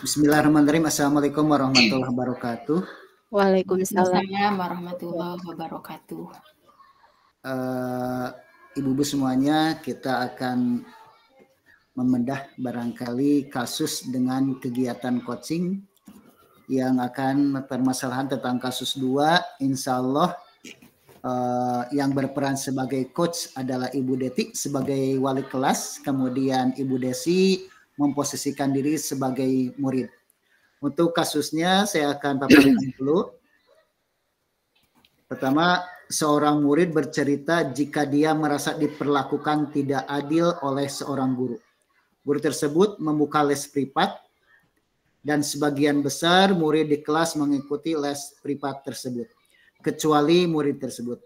Bismillahirrahmanirrahim. Assalamualaikum warahmatullahi wabarakatuh. Waalaikumsalam. Waalaikumsalam warahmatullahi wabarakatuh. Ibu-ibu semuanya, kita akan membedah barangkali kasus dengan kegiatan coaching yang akan permasalahan tentang kasus 2. Insya Allah yang berperan sebagai coach adalah Ibu Deti sebagai wali kelas, kemudian Ibu Desi memposisikan diri sebagai murid. Untuk kasusnya saya akan paparkan dulu. Pertama, seorang murid bercerita jika dia merasa diperlakukan tidak adil oleh seorang guru. Guru tersebut membuka les privat dan sebagian besar murid di kelas mengikuti les privat tersebut, kecuali murid tersebut.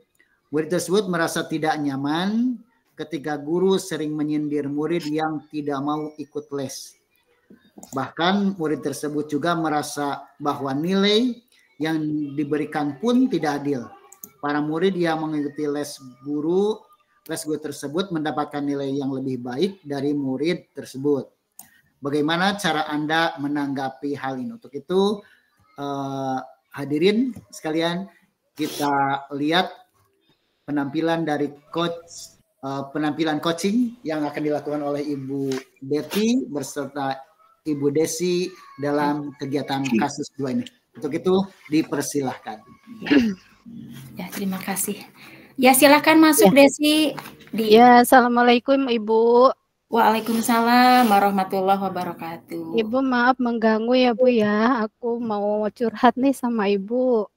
Murid tersebut merasa tidak nyaman ketika guru sering menyindir murid yang tidak mau ikut les. Bahkan murid tersebut juga merasa bahwa nilai yang diberikan pun tidak adil. Para murid yang mengikuti les guru tersebut mendapatkan nilai yang lebih baik dari murid tersebut. Bagaimana cara Anda menanggapi hal ini? Untuk itu hadirin sekalian, kita lihat penampilan dari penampilan coaching yang akan dilakukan oleh Ibu Deti beserta Ibu Desi dalam kegiatan kasus 2 ini. Untuk itu dipersilahkan. Ya, terima kasih. Ya, silakan masuk Desi. Ya, Assalamualaikum Ibu. Waalaikumsalam warahmatullahi wabarakatuh. Ibu maaf mengganggu ya Bu ya. Aku mau curhat nih sama Ibu.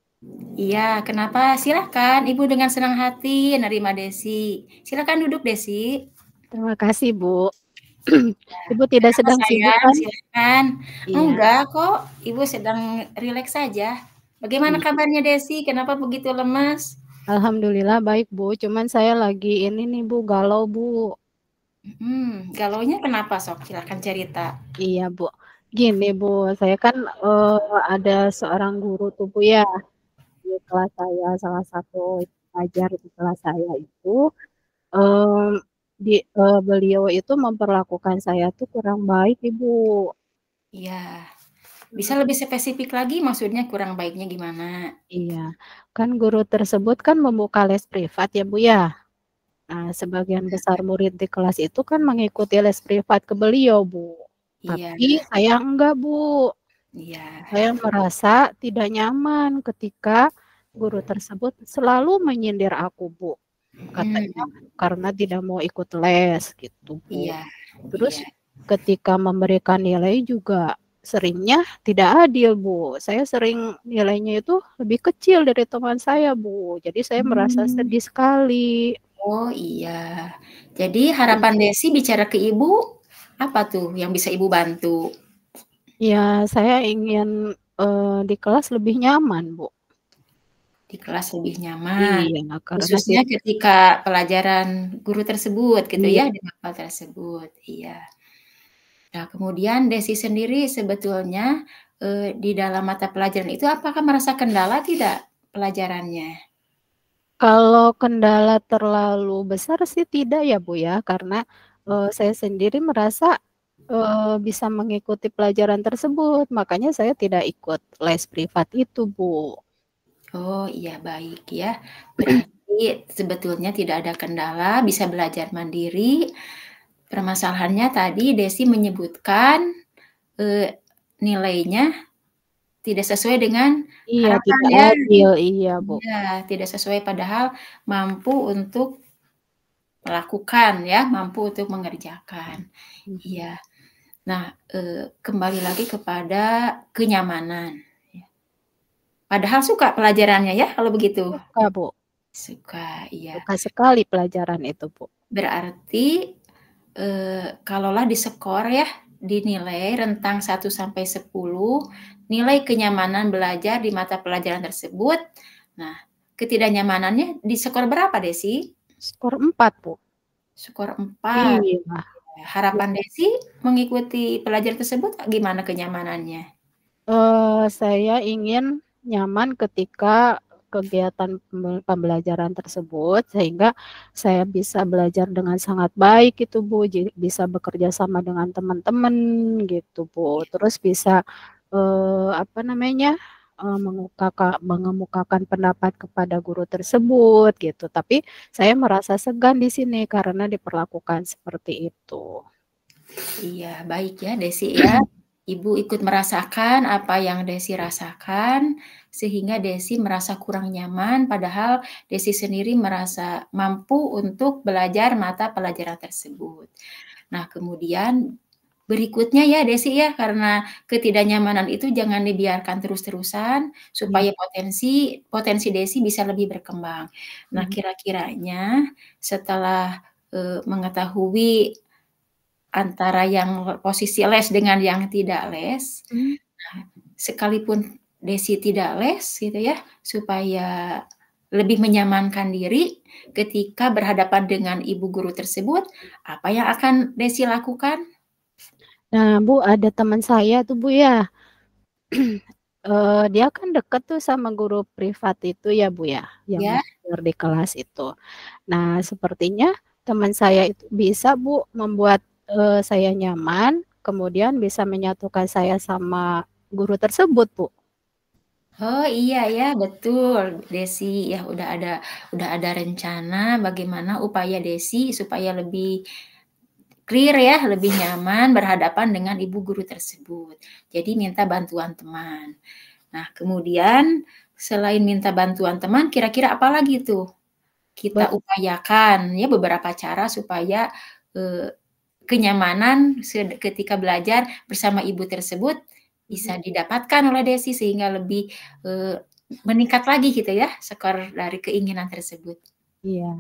Iya, kenapa? Silakan, Ibu dengan senang hati nerima Desi. Silakan duduk Desi. Terima kasih Bu. Ibu tidak sedang sibuk kan? Silakan. Iya. Enggak kok, Ibu sedang rileks saja. Bagaimana kabarnya Desi? Kenapa begitu lemas? Alhamdulillah baik Bu. Cuman saya lagi ini nih Bu, galau Bu. Galaunya kenapa sok? Silakan cerita. Iya Bu. Gini Bu, saya kan ada seorang guru tuh Bu ya. Di kelas saya, salah satu ajar di kelas saya itu beliau itu memperlakukan saya tuh kurang baik Ibu. Iya. Bisa lebih spesifik lagi maksudnya kurang baiknya gimana? Iya. Kan guru tersebut kan membuka les privat ya Bu ya. Nah, sebagian besar murid di kelas itu kan mengikuti les privat ke beliau Bu. Iya. Tapi saya enggak Bu. Iya. Saya merasa tidak nyaman ketika guru tersebut selalu menyindir aku Bu. Katanya karena tidak mau ikut les gitu Bu. Iya. Terus ketika memberikan nilai juga seringnya tidak adil Bu. Saya sering nilainya itu lebih kecil dari teman saya Bu. Jadi saya merasa sedih sekali. Oh iya. Jadi harapan Desi bicara ke Ibu apa tuh yang bisa Ibu bantu? Ya, saya ingin di kelas lebih nyaman Bu. Di kelas lebih nyaman. Iya, Khususnya ketika pelajaran guru tersebut gitu iya. ya, di mapel tersebut. Iya. Nah, kemudian Desi sendiri sebetulnya di dalam mata pelajaran itu apakah merasa kendala tidak pelajarannya? Kalau kendala terlalu besar sih tidak ya Bu ya, karena saya sendiri merasa bisa mengikuti pelajaran tersebut, makanya saya tidak ikut les privat itu Bu. Oh iya baik ya, berarti sebetulnya tidak ada kendala, bisa belajar mandiri. Permasalahannya tadi Desi menyebutkan nilainya tidak sesuai dengan harapan tidak adil, iya Bu. Iya, tidak sesuai padahal mampu untuk melakukan ya, mampu untuk mengerjakan. Iya. Nah, kembali lagi kepada kenyamanan. Padahal suka pelajarannya ya kalau begitu? Suka Bu. Suka, iya. Suka sekali pelajaran itu Bu. Berarti kalaulah diskor ya, dinilai rentang 1 sampai 10, nilai kenyamanan belajar di mata pelajaran tersebut. Nah, ketidaknyamanannya diskor berapa Desi? Skor 4 Bu. Skor 4. Iya. Harapan Desi mengikuti pelajaran tersebut gimana kenyamanannya? Saya ingin nyaman ketika ke kegiatan pembelajaran tersebut sehingga saya bisa belajar dengan sangat baik gitu Bu, jadi bisa bekerja sama dengan teman-teman gitu Bu, terus bisa mengemukakan pendapat kepada guru tersebut gitu. Tapi saya merasa segan di sini karena diperlakukan seperti itu. Iya, baik ya Desi ya. Ibu ikut merasakan apa yang Desi rasakan, sehingga Desi merasa kurang nyaman, padahal Desi sendiri merasa mampu untuk belajar mata pelajaran tersebut. Nah, kemudian berikutnya ya Desi ya, karena ketidaknyamanan itu jangan dibiarkan terus-terusan, supaya potensi Desi bisa lebih berkembang. Nah, kira-kiranya setelah mengetahui antara yang posisi les dengan yang tidak les, nah, sekalipun Desi tidak les gitu ya, supaya lebih menyamankan diri ketika berhadapan dengan ibu guru tersebut, apa yang akan Desi lakukan? Nah Bu, ada teman saya tuh Bu ya, dia kan deket tuh sama guru privat itu ya Bu ya, yang Ya. ngajar di kelas itu. Nah sepertinya teman saya itu bisa Bu membuat saya nyaman, kemudian bisa menyatukan saya sama guru tersebut Bu. Oh iya ya, betul Desi ya, udah ada rencana bagaimana upaya Desi supaya lebih clear ya, lebih nyaman berhadapan dengan ibu guru tersebut. Jadi minta bantuan teman. Nah, kemudian selain minta bantuan teman, kira-kira apa lagi tuh? Kita upayakan ya beberapa cara supaya kenyamanan ketika belajar bersama ibu tersebut bisa didapatkan oleh Desi sehingga lebih meningkat lagi gitu ya, skor dari keinginan tersebut. Iya,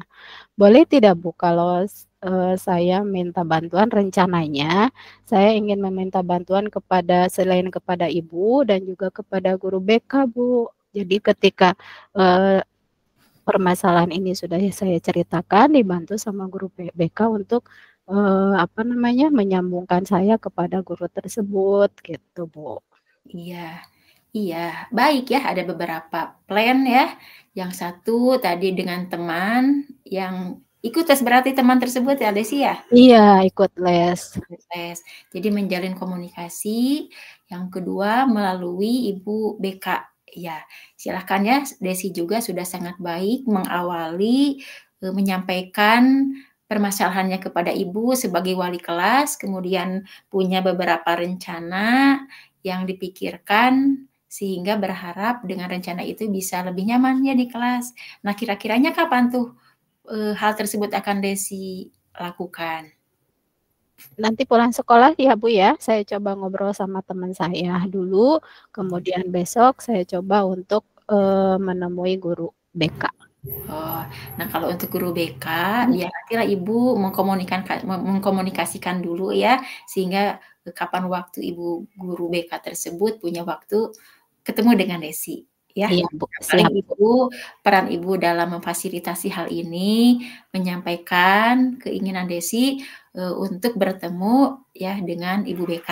boleh tidak Bu kalau saya minta bantuan, rencananya saya ingin meminta bantuan selain kepada Ibu dan juga kepada guru BK Bu. Jadi ketika permasalahan ini sudah saya ceritakan, dibantu sama guru BK untuk menyambungkan saya kepada guru tersebut gitu Bu. Iya, iya, baik ya, ada beberapa plan ya. Yang satu tadi dengan teman yang ikut tes, berarti teman tersebut ya Desi ya? Iya, ikut les. Les. Jadi menjalin komunikasi. Yang kedua melalui Ibu BK. Ya, silakan ya, Desi juga sudah sangat baik mengawali menyampaikan permasalahannya kepada Ibu sebagai wali kelas, kemudian punya beberapa rencana yang dipikirkan sehingga berharap dengan rencana itu bisa lebih nyaman ya di kelas. Nah, kira-kiranya kapan tuh hal tersebut akan Desi lakukan? Nanti pulang sekolah ya Bu ya, saya coba ngobrol sama teman saya dulu, kemudian besok saya coba untuk menemui guru BK. Oh, nah kalau untuk guru BK, biar nantilah Ibu mengkomunikasikan dulu ya, sehingga kapan waktu Ibu guru BK tersebut punya waktu ketemu dengan Desi, ya. Iya Bu, Paling siap. peran Ibu dalam memfasilitasi hal ini, menyampaikan keinginan Desi untuk bertemu ya dengan Ibu BK,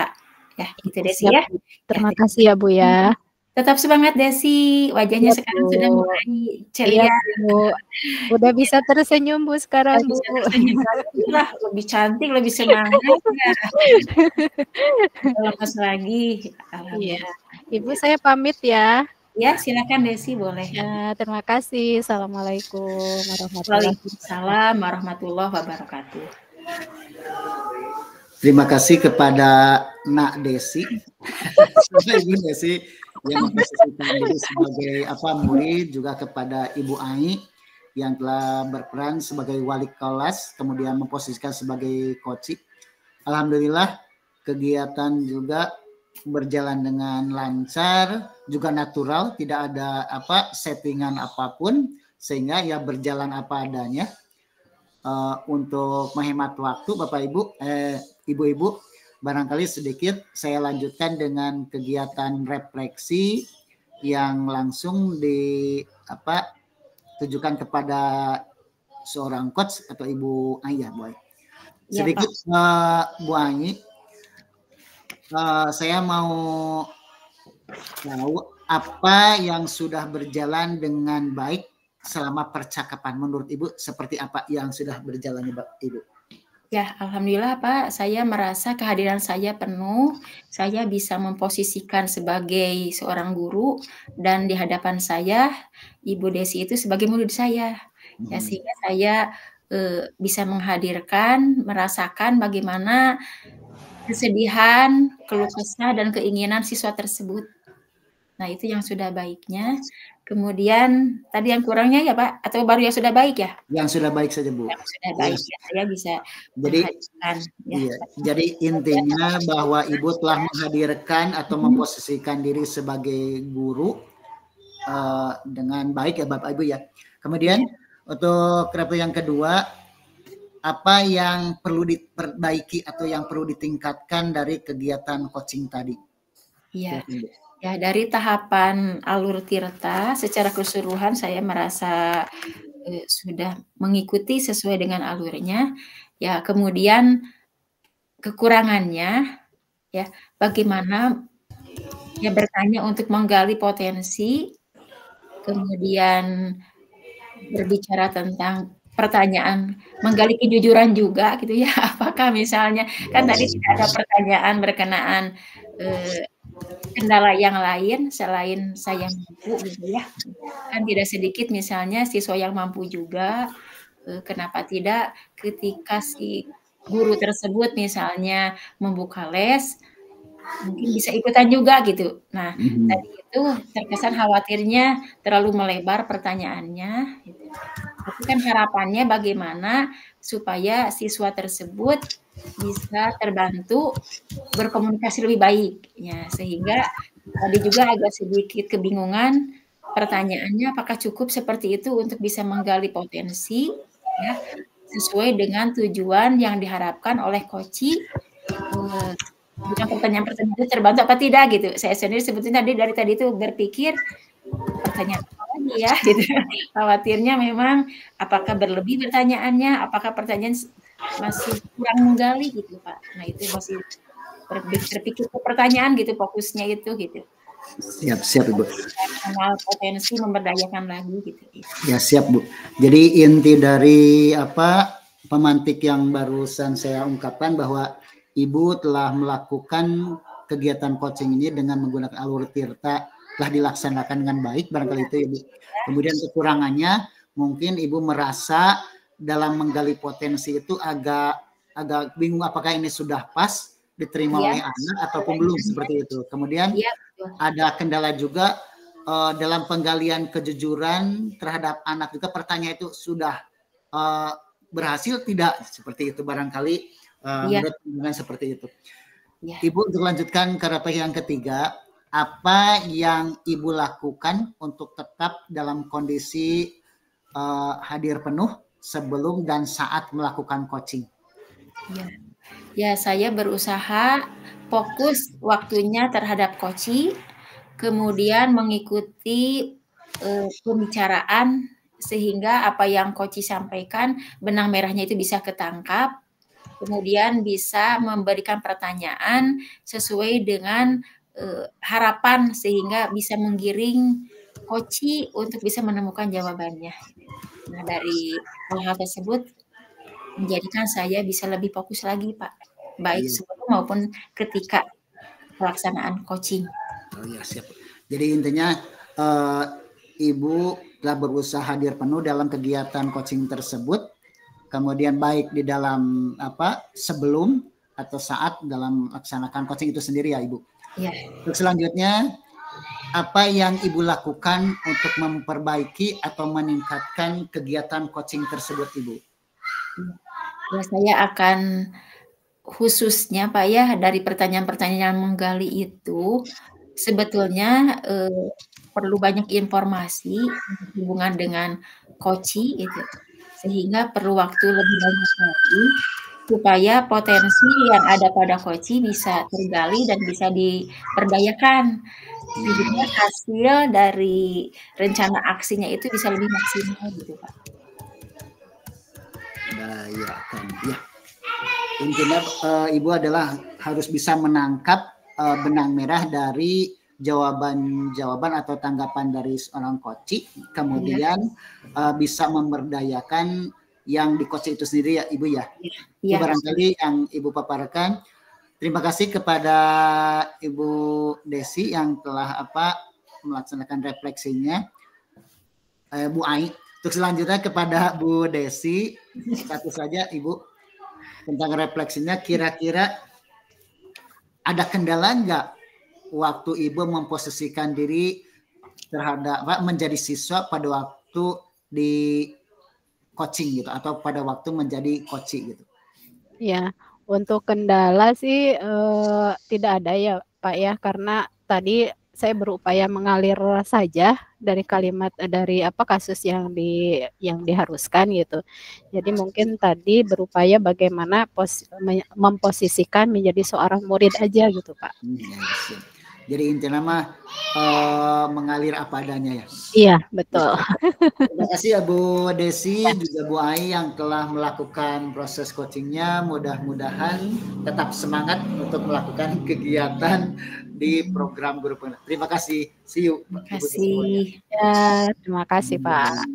ya, gitu Desi Siap, ya. Bu. Terima kasih ya Bu ya. Tetap semangat Desi, wajahnya Iya sekarang Bu. sudah mulai Iya ceria. Bu. Udah bisa tersenyum Bu sekarang Bu. Bisa tersenyum lagi lah, lebih cantik, lebih semangat ya. Lemas lagi. Iya. Alhamdulillah. Ibu saya pamit ya. Ya, silakan Desi, boleh. Ya, terima kasih. Assalamualaikum warahmatullahi wabarakatuh. Waalaikumsalam warahmatullahi wabarakatuh. Terima kasih kepada Nak Desi, Ibu Desi yang memposisikan diri sebagai murid, juga kepada Ibu Ai yang telah berperan sebagai wali kelas, kemudian memposisikan sebagai coach. Alhamdulillah kegiatan juga berjalan dengan lancar, juga natural, tidak ada settingan apapun, sehingga ya berjalan apa adanya. Untuk menghemat waktu Bapak Ibu, Ibu-ibu, barangkali sedikit saya lanjutkan dengan kegiatan refleksi yang langsung ditujukan kepada seorang coach atau Ibu Ayah, Bu. Sedikit Bu Ai, saya mau tahu apa yang sudah berjalan dengan baik selama percakapan? Menurut Ibu seperti apa yang sudah berjalan, Ibu? Ya, alhamdulillah Pak, saya merasa kehadiran saya penuh, saya bisa memposisikan sebagai seorang guru dan di hadapan saya Ibu Desi itu sebagai murid saya. Ya, sehingga saya bisa menghadirkan, merasakan bagaimana kesedihan, keluh kesah dan keinginan siswa tersebut. Nah, itu yang sudah baiknya. Kemudian tadi yang kurangnya ya Pak, atau baru yang sudah baik ya? Yang sudah baik saja, Bu. Yang sudah baik ya, saya bisa jadi menghadirkan. Ya. Iya, jadi intinya bahwa Ibu telah menghadirkan atau memposisikan diri sebagai guru dengan baik ya Bapak Ibu ya. Kemudian untuk yang kedua, apa yang perlu diperbaiki atau yang perlu ditingkatkan dari kegiatan coaching tadi? Iya. Ya, dari tahapan alur tirta secara keseluruhan saya merasa sudah mengikuti sesuai dengan alurnya. Ya, kemudian kekurangannya ya bagaimana ya bertanya untuk menggali potensi, kemudian berbicara tentang pertanyaan, menggali kejujuran juga gitu ya. Apakah misalnya kan tadi tidak ada pertanyaan berkenaan kendala yang lain selain saya mampu gitu ya. Kan tidak sedikit misalnya siswa yang mampu juga, kenapa tidak ketika si guru tersebut misalnya membuka les, mungkin bisa ikutan juga gitu. Nah, tadi itu terkesan khawatirnya terlalu melebar pertanyaannya gitu. Tapi kan harapannya bagaimana supaya siswa tersebut bisa terbantu berkomunikasi lebih baik ya, sehingga tadi juga agak sedikit kebingungan pertanyaannya apakah cukup seperti itu untuk bisa menggali potensi ya sesuai dengan tujuan yang diharapkan oleh koci, dengan pertanyaan-pertanyaan itu terbantu apa tidak gitu. Saya sendiri sebetulnya dari tadi itu berpikir pertanyaan apa lagi ya gitu. Khawatirnya memang apakah berlebih pertanyaannya, apakah pertanyaan masih kurang menggali gitu Pak. Nah itu masih berpikir ke pertanyaan gitu, fokusnya itu gitu. Siap Ibu. Kenal potensi memberdayakan lagi gitu. Ya siap Bu. Jadi inti dari pemantik yang barusan saya ungkapkan bahwa Ibu telah melakukan kegiatan coaching ini dengan menggunakan alur tirta telah dilaksanakan dengan baik, barangkali itu Ibu. Kemudian kekurangannya mungkin Ibu merasa dalam menggali potensi itu agak bingung apakah ini sudah pas diterima oleh anak ataupun belum seperti itu. Kemudian ada kendala juga dalam penggalian kejujuran terhadap anak juga, pertanyaan itu sudah berhasil tidak, seperti itu barangkali menurut dengan seperti itu. Ibu untuk lanjutkan ke yang ketiga, apa yang Ibu lakukan untuk tetap dalam kondisi hadir penuh sebelum dan saat melakukan coaching? Ya, saya berusaha fokus waktunya terhadap coaching, kemudian mengikuti pembicaraan sehingga apa yang coach sampaikan benang merahnya itu bisa ketangkap, kemudian bisa memberikan pertanyaan sesuai dengan harapan sehingga bisa menggiring coach untuk bisa menemukan jawabannya. Nah, dari hal-hal tersebut menjadikan saya bisa lebih fokus lagi Pak, baik sebelum maupun ketika pelaksanaan coaching. Oh ya siap. Jadi intinya Ibu telah berusaha hadir penuh dalam kegiatan coaching tersebut, kemudian baik di dalam sebelum atau saat dalam melaksanakan coaching itu sendiri ya Ibu. Ya. Terus selanjutnya apa yang Ibu lakukan untuk memperbaiki atau meningkatkan kegiatan coaching tersebut Ibu? Ya, saya akan khususnya Pak ya dari pertanyaan-pertanyaan menggali itu sebetulnya perlu banyak informasi hubungan dengan coaching itu, sehingga perlu waktu lebih banyak lagi supaya potensi yang ada pada coaching bisa tergali dan bisa diperdayakan, sehingga hasil dari rencana aksinya itu bisa lebih maksimal gitu Pak. Dayakan ya. Intinya Ibu adalah harus bisa menangkap benang merah dari jawaban-jawaban atau tanggapan dari seorang coach, kemudian bisa memberdayakan yang di coach itu sendiri ya Ibu ya. Iya. Barangkali yang Ibu paparkan. Terima kasih kepada Ibu Desi yang telah melaksanakan refleksinya. Bu Ai. Untuk selanjutnya kepada Bu Desi, satu saja Ibu tentang refleksinya, kira-kira ada kendala nggak waktu Ibu memposisikan diri terhadap menjadi siswa pada waktu di coaching gitu atau pada waktu menjadi coaching gitu? Ya, untuk kendala sih tidak ada ya Pak ya, karena tadi saya berupaya mengalir saja dari kalimat dari kasus yang diharuskan gitu. Jadi mungkin tadi berupaya bagaimana memposisikan menjadi seorang murid aja gitu Pak. Jadi intinya mah mengalir apa adanya ya. Iya, betul. Terima kasih ya Bu Desi juga Bu Ai yang telah melakukan proses coachingnya. Mudah-mudahan tetap semangat untuk melakukan kegiatan di program Guru Pengendali. Terima kasih. See you. Terima kasih. Ya, terima kasih Pak.